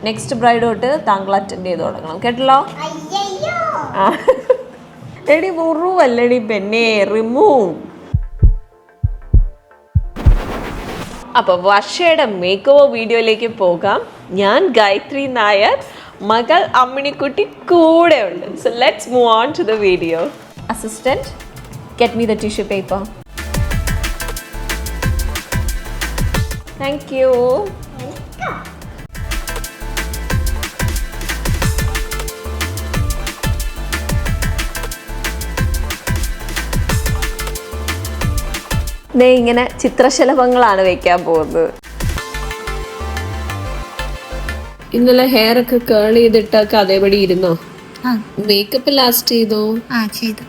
Next bride തൊട്ട് താങ്കൾ attend ചെയ്ത് തുടങ്ങണം കേട്ടല്ലോ. എടി മുറുവല്ലടി പെണ്ണേ, റിമൂവ്. അപ്പൊ വർഷയുടെ മേക്ക് ഓവർ വീഡിയോയിലേക്ക് പോകാം. ഞാൻ ഗായത്രി നായർ, മകൾ അമ്മിണിക്കുട്ടി കൂടെ ഉണ്ട്. So let's move on to the video. Assistant, get me the tissue paper. Thank you. ഇങ്ങനെ ചിത്രശലഭങ്ങളാണ് വെക്കാൻ പോകുന്നത്. ഇന്നലെ ഹെയർ ഒക്കെ കേൾ ചെയ്തിട്ടൊക്കെ അതേപടി ഇരുന്നോ? മേക്കപ്പ് ലാസ്റ്റ് ചെയ്തോ? ചെയ്തു.